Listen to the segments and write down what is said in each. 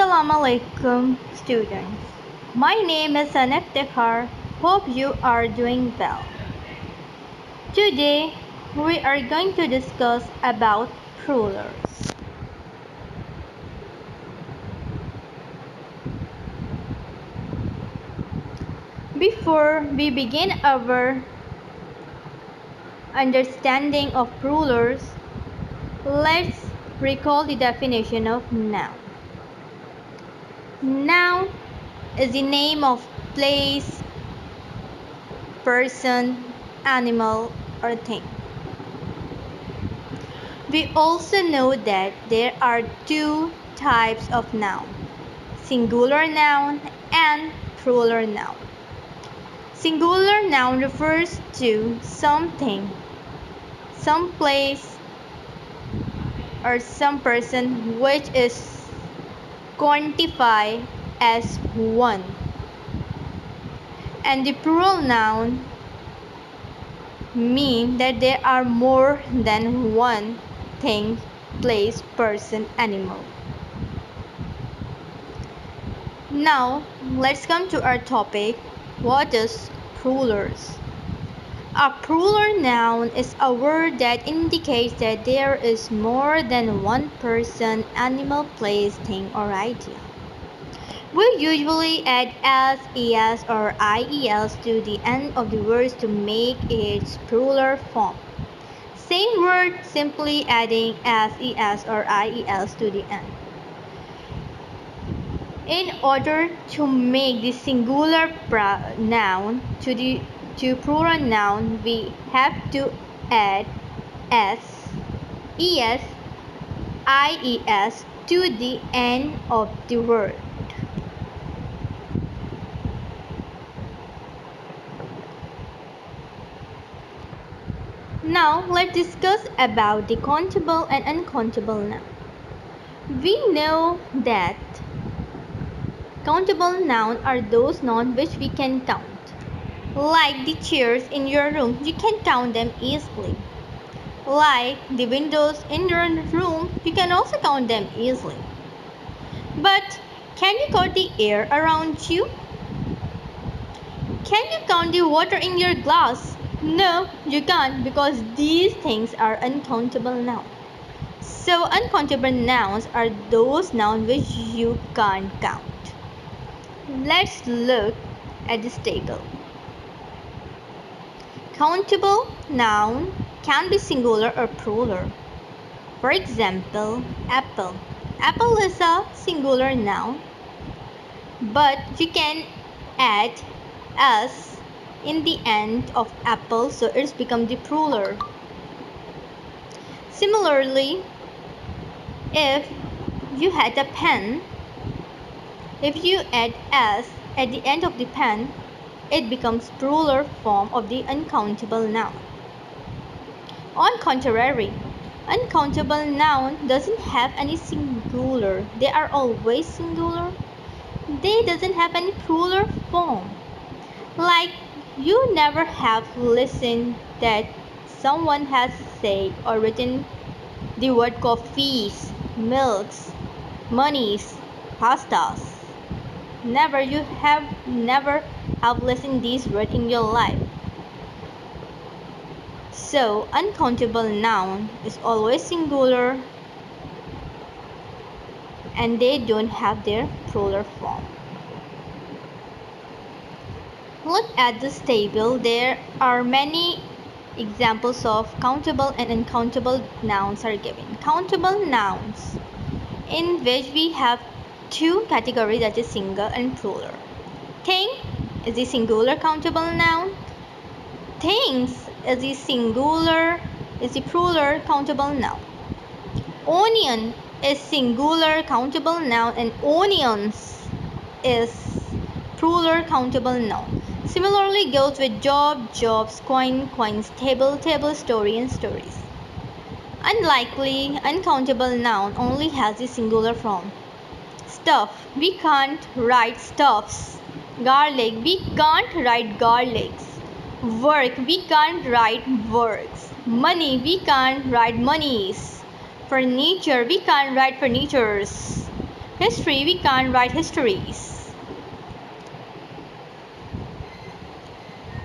Assalamu alaikum students. My name is Aniftikhar. Hope you are doing well. Today we are going to discuss about rulers. Before we begin our understanding of rulers, let's recall the definition of noun. Noun is the name of place, person, animal, or thing. We also know that there are two types of noun, singular noun and plural noun. Singular noun refers to something, some place, or some person which is quantified as one. And the plural noun mean that there are more than one thing, place, person, animal. Now let's come to our topic. What is plurals? A plural noun is a word that indicates that there is more than one person, animal, place, thing, or idea. We usually add s, es, or ies to the end of the words to make its plural form. Same word, simply adding s, es, or ies to the end. In order to make the singular noun to plural noun, we have to add s, es, ies to the end of the word. Now let's discuss about the countable and uncountable noun. We know that countable nouns are those nouns which we can count. Like the chairs in your room, you can count them easily. Like the windows in your room, you can also count them easily. But can you count the air around you? Can you count the water in your glass? No, you can't, because these things are uncountable nouns. So uncountable nouns are those nouns which you can't count. Let's look at this table. Countable noun can be singular or plural. For example, apple. Apple is a singular noun, but you can add s in the end of apple, so it's become the plural. Similarly, if you had a pen, if you add s at the end of the pen, it becomes plural form of the uncountable noun. On contrary, uncountable noun doesn't have any singular. They are always singular. They doesn't have any plural form. Like you never have listened that someone has said or written the word coffees, milks, monies, pastas. Never have listened these words in your life. So uncountable noun is always singular and they don't have their plural form. Look at this table. There are many examples of countable and uncountable nouns are given. Countable nouns, in which we have two categories, that is single and plural. Thing is the singular countable noun. Things is the plural countable noun. Onion is singular countable noun and onions is plural countable noun. Similarly goes with job, jobs, coin, coins, table, table, story, and stories. Unlikely, uncountable noun only has the singular form. Stuff, we can't write stuffs. Garlic, we can't write garlics. Work, we can't write works. Money, we can't write monies. Furniture, we can't write furnitures. History, we can't write histories.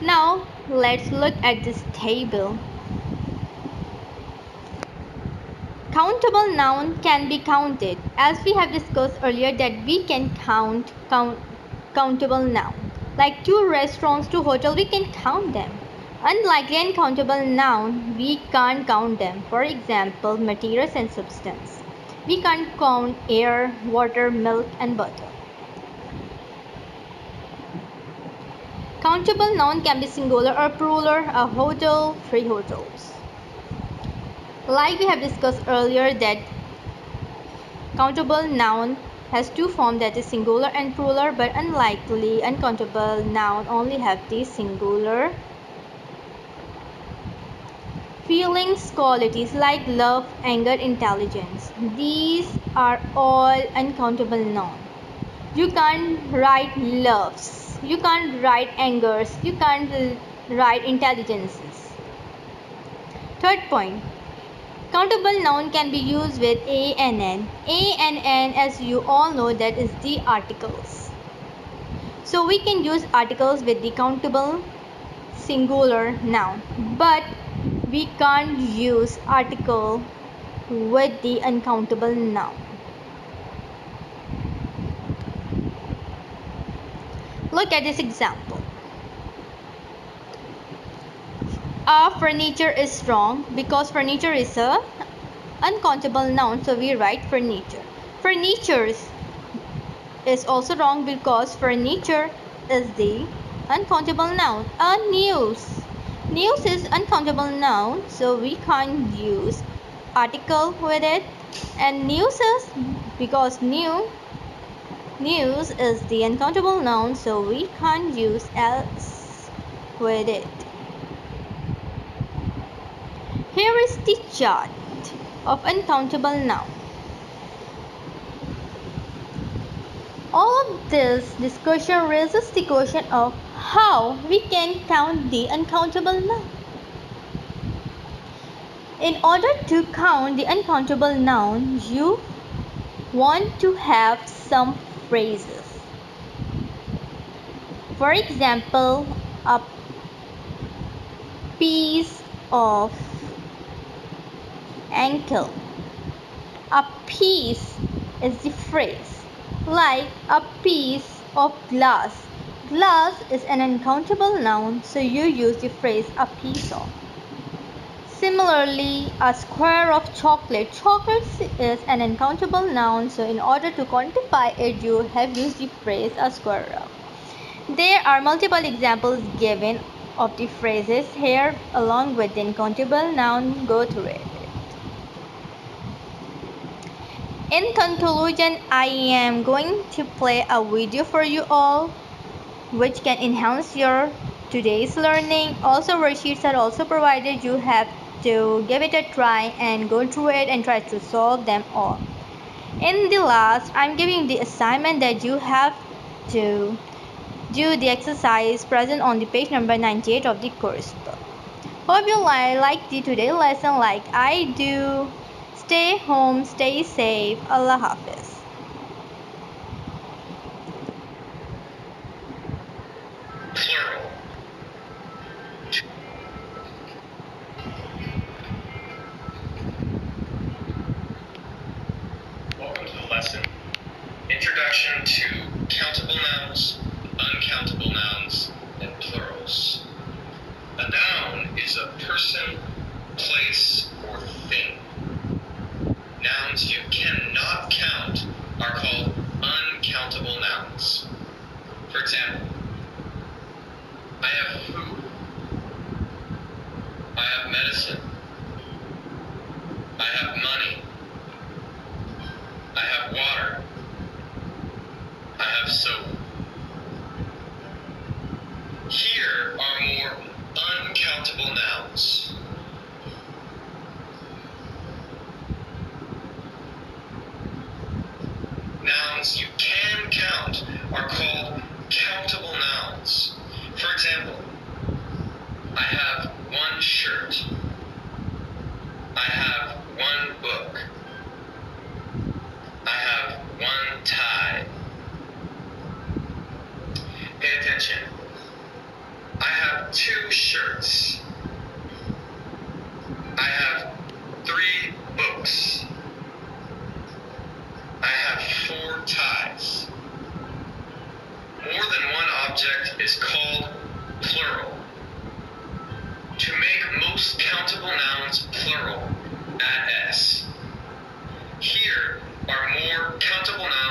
Now let's look at this table. Countable noun can be counted. As we have discussed earlier that we can count countable noun. Like 2 restaurants, 2 hotels, we can count them. Unlike the uncountable noun, we can't count them. For example, materials and substance. We can't count air, water, milk and butter. Countable noun can be singular or plural. A hotel, 3 hotels. Like we have discussed earlier that countable noun has 2 forms, that is singular and plural, but unlikely uncountable noun only have the singular. Feelings, qualities like love, anger, intelligence. These are all uncountable nouns. You can't write loves. You can't write angers. You can't write intelligences. Third point. Countable noun can be used with a and n. A and n, as you all know, that is the articles. So we can use articles with the countable singular noun, but we can't use article with the uncountable noun. Look at this example. Our furniture is strong because furniture is a uncountable noun, so we write furniture. Furnitures is also wrong because furniture is the uncountable noun. A news. News is uncountable noun, so we can't use article with it. And news is because news is the uncountable noun, so we can't use else with it. Here is the chart of uncountable noun. All of this discussion raises the question of how we can count the uncountable noun. In order to count the uncountable noun, you want to have some phrases. For example, a piece of ankle. A piece is the phrase. Like a piece of glass. Glass is an uncountable noun, so you use the phrase a piece of. Similarly, a square of chocolate. Chocolate is an uncountable noun, so in order to quantify it, you have used the phrase a square of. There are multiple examples given of the phrases here along with the uncountable noun. Go through it. In conclusion, I am going to play a video for you all which can enhance your today's learning. Also, worksheets are also provided. You have to give it a try and go through it and try to solve them all. In the last, I'm giving the assignment that you have to do the exercise present on the page number 98 of the course book. Hope you like the today lesson like I do. Stay home, stay safe. Allah Hafiz. Plural. Welcome to the lesson. Introduction to countable nouns, uncountable nouns, and plurals. A noun is a person, place, or thing. Nouns you cannot count are called uncountable nouns. For example, I have food. I have medicine. I have money. I have water. I have soap. Here are more uncountable nouns. Nouns you can count are called countable nouns. For example, I have one shirt. I have one book. I have one is called plural. To make most countable nouns plural, add s. Here are more countable nouns